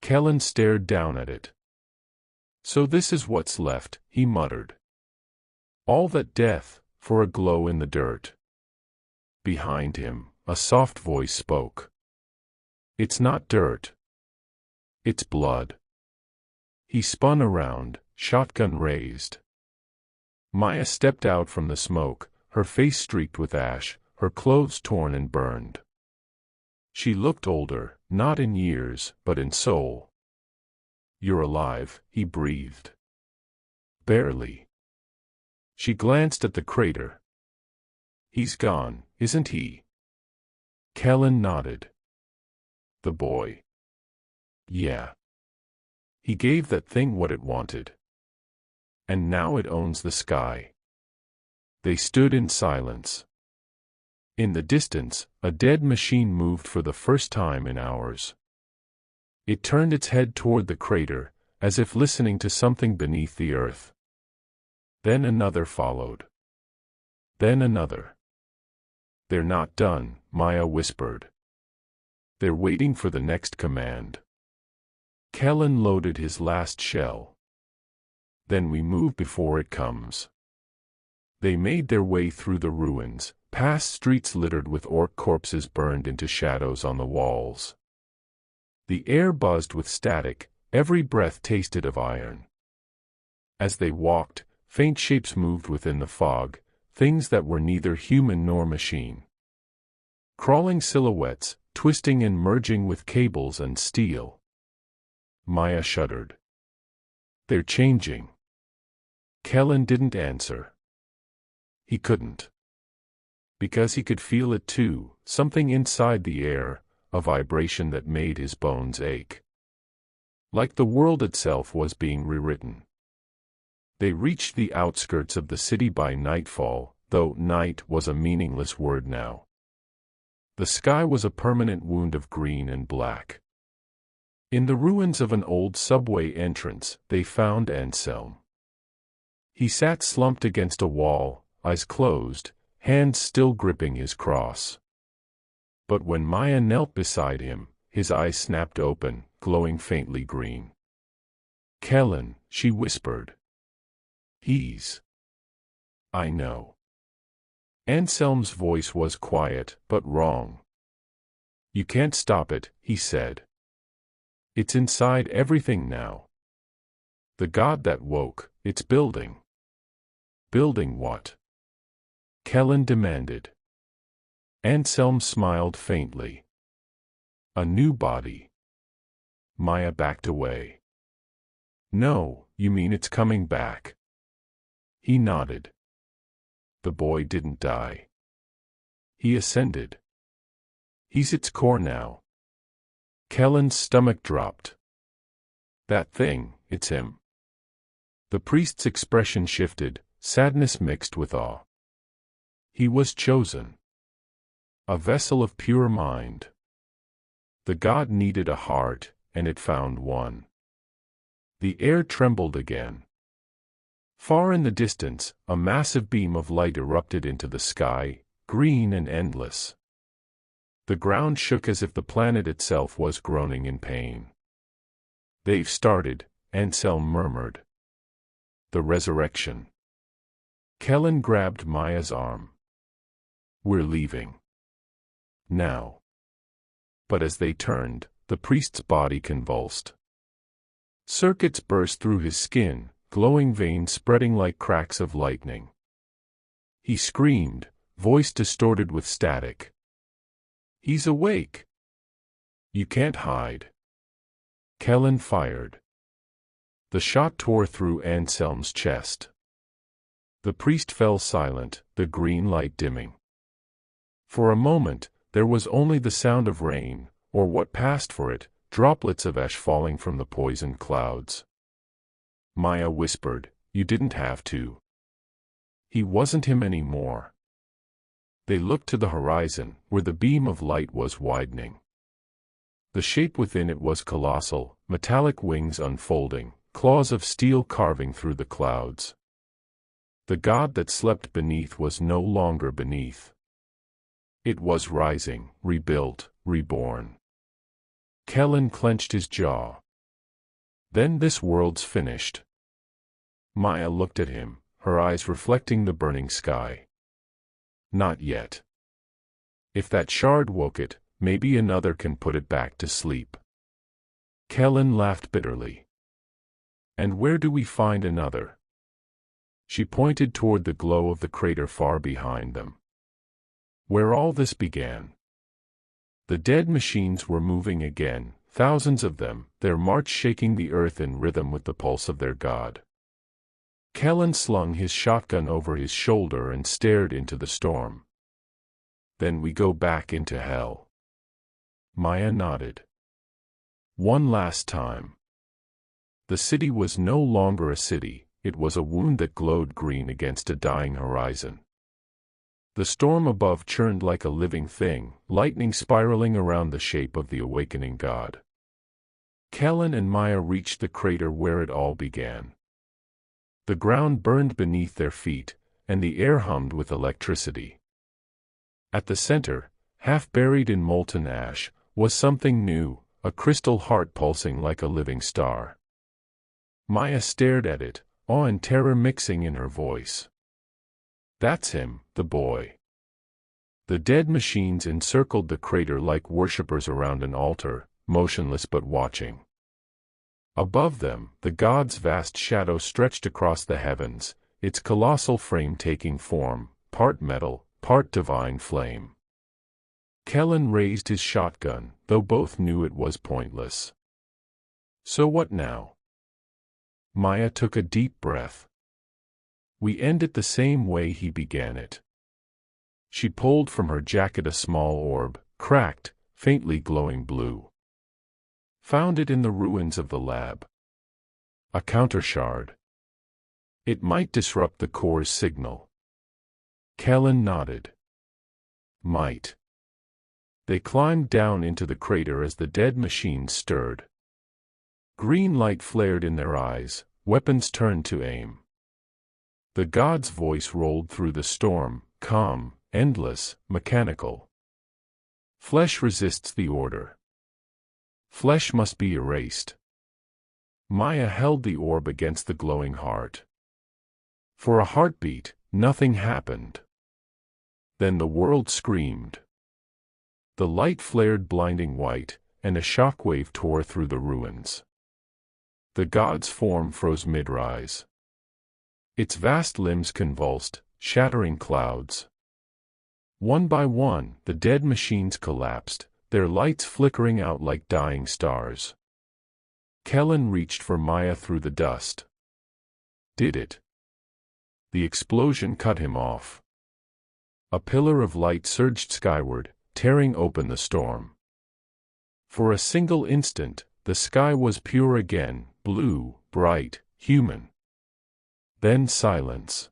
Kellen stared down at it. "So this is what's left," he muttered. "All that death, for a glow in the dirt." Behind him, a soft voice spoke. "It's not dirt. It's blood." He spun around, shotgun raised. Maya stepped out from the smoke, her face streaked with ash, her clothes torn and burned. She looked older, not in years, but in soul. "You're alive," he breathed. "Barely." She glanced at the crater. "He's gone, isn't he?" Kellen nodded. "The boy." "Yeah. He gave that thing what it wanted. And now it owns the sky." They stood in silence. In the distance, a dead machine moved for the first time in hours. It turned its head toward the crater, as if listening to something beneath the earth. Then another followed. Then another. "They're not done," Maya whispered. "They're waiting for the next command." Kellen loaded his last shell. "Then we move before it comes." They made their way through the ruins, past streets littered with orc corpses burned into shadows on the walls. The air buzzed with static, every breath tasted of iron. As they walked, faint shapes moved within the fog, things that were neither human nor machine. Crawling silhouettes, twisting and merging with cables and steel. Maya shuddered. They're changing. Kellen didn't answer. He couldn't. Because he could feel it too, something inside the air, a vibration that made his bones ache. Like the world itself was being rewritten. They reached the outskirts of the city by nightfall, though night was a meaningless word now. The sky was a permanent wound of green and black. In the ruins of an old subway entrance, they found Anselm. He sat slumped against a wall, eyes closed, hands still gripping his cross. But when Maya knelt beside him, his eyes snapped open, glowing faintly green. Kellen, she whispered. I know. Anselm's voice was quiet, but wrong. You can't stop it, he said. It's inside everything now. The God that woke, it's building. Building what? Kellen demanded. Anselm smiled faintly. A new body. Maya backed away. No, you mean it's coming back. He nodded. The boy didn't die. He ascended. He's its core now. Kellen's stomach dropped. That thing, it's him. The priest's expression shifted, sadness mixed with awe. He was chosen. A vessel of pure mind. The god needed a heart, and it found one. The air trembled again. Far in the distance, a massive beam of light erupted into the sky, green and endless. The ground shook as if the planet itself was groaning in pain. They've started, Anselm murmured. The resurrection. Kellen grabbed Maya's arm. We're leaving. Now. But as they turned, the priest's body convulsed. Circuits burst through his skin, glowing veins spreading like cracks of lightning. He screamed, voice distorted with static. He's awake. You can't hide. Kellen fired. The shot tore through Anselm's chest. The priest fell silent, the green light dimming. For a moment, there was only the sound of rain, or what passed for it, droplets of ash falling from the poisoned clouds. Maya whispered, you didn't have to. He wasn't him anymore. They looked to the horizon, where the beam of light was widening. The shape within it was colossal, metallic wings unfolding, claws of steel carving through the clouds. The god that slept beneath was no longer beneath. It was rising, rebuilt, reborn. Kellen clenched his jaw. Then this world's finished. Maya looked at him, her eyes reflecting the burning sky. Not yet. If that shard woke it, maybe another can put it back to sleep. Kellen laughed bitterly. And where do we find another? She pointed toward the glow of the crater far behind them. Where all this began. The dead machines were moving again, thousands of them, their march shaking the earth in rhythm with the pulse of their god. Kellen slung his shotgun over his shoulder and stared into the storm. Then we go back into hell. Maya nodded. One last time. The city was no longer a city, it was a wound that glowed green against a dying horizon. The storm above churned like a living thing, lightning spiraling around the shape of the awakening god. Kellen and Maya reached the crater where it all began. The ground burned beneath their feet, and the air hummed with electricity. At the center, half buried in molten ash, was something new, a crystal heart pulsing like a living star. Maya stared at it, awe and terror mixing in her voice. That's him, the boy. The dead machines encircled the crater like worshippers around an altar, motionless but watching. Above them, the god's vast shadow stretched across the heavens, its colossal frame taking form, part metal, part divine flame. Kellen raised his shotgun, though both knew it was pointless. So what now? Maya took a deep breath. We end it the same way he began it. She pulled from her jacket a small orb, cracked, faintly glowing blue. Found it in the ruins of the lab. A countershard. It might disrupt the core's signal. Kellen nodded. Might. They climbed down into the crater as the dead machines stirred. Green light flared in their eyes, weapons turned to aim. The god's voice rolled through the storm, calm, endless, mechanical. Flesh resists the order. Flesh must be erased. Maya held the orb against the glowing heart. For a heartbeat, nothing happened. Then the world screamed. The light flared blinding white, and a shockwave tore through the ruins. The god's form froze mid-rise. Its vast limbs convulsed, shattering clouds. One by one, the dead machines collapsed, their lights flickering out like dying stars. Kellen reached for Maya through the dust. Did it? The explosion cut him off. A pillar of light surged skyward, tearing open the storm. For a single instant, the sky was pure again, blue, bright, human. Then silence.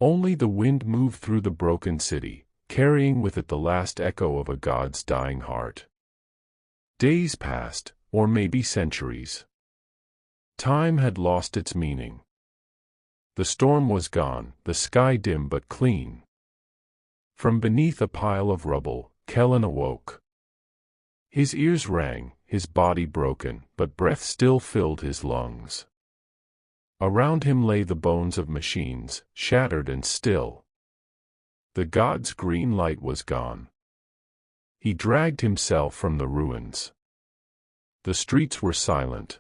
Only the wind moved through the broken city, carrying with it the last echo of a god's dying heart. Days passed, or maybe centuries. Time had lost its meaning. The storm was gone, the sky dim but clean. From beneath a pile of rubble, Kellen awoke. His ears rang, his body broken, but breath still filled his lungs. Around him lay the bones of machines, shattered and still. The god's green light was gone. He dragged himself from the ruins. The streets were silent.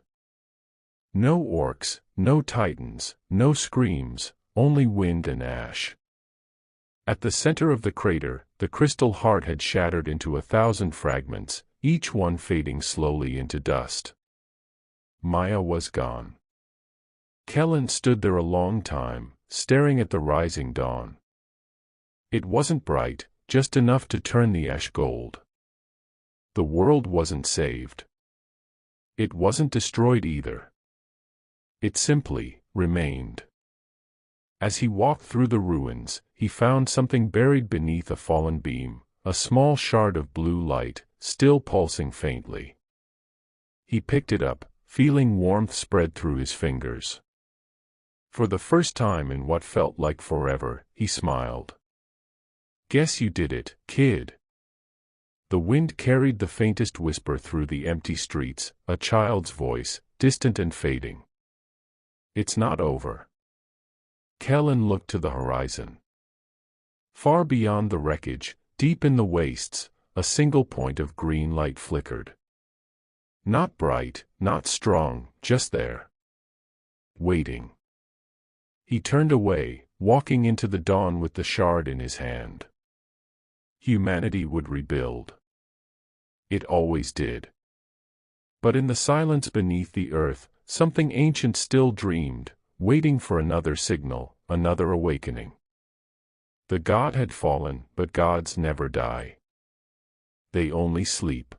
No orcs, no titans, no screams, only wind and ash. At the center of the crater, the crystal heart had shattered into 1,000 fragments, each one fading slowly into dust. Maya was gone. Kellen stood there a long time, staring at the rising dawn. It wasn't bright, just enough to turn the ash gold. The world wasn't saved. It wasn't destroyed either. It simply remained. As he walked through the ruins, he found something buried beneath a fallen beam, a small shard of blue light, still pulsing faintly. He picked it up, feeling warmth spread through his fingers. For the first time in what felt like forever, he smiled. "Guess you did it, kid." The wind carried the faintest whisper through the empty streets, a child's voice, distant and fading. "It's not over." Kellen looked to the horizon. Far beyond the wreckage, deep in the wastes, a single point of green light flickered. Not bright, not strong, just there. Waiting. He turned away, walking into the dawn with the shard in his hand. Humanity would rebuild. It always did. But in the silence beneath the earth, something ancient still dreamed, waiting for another signal, another awakening. The god had fallen, but gods never die. They only sleep.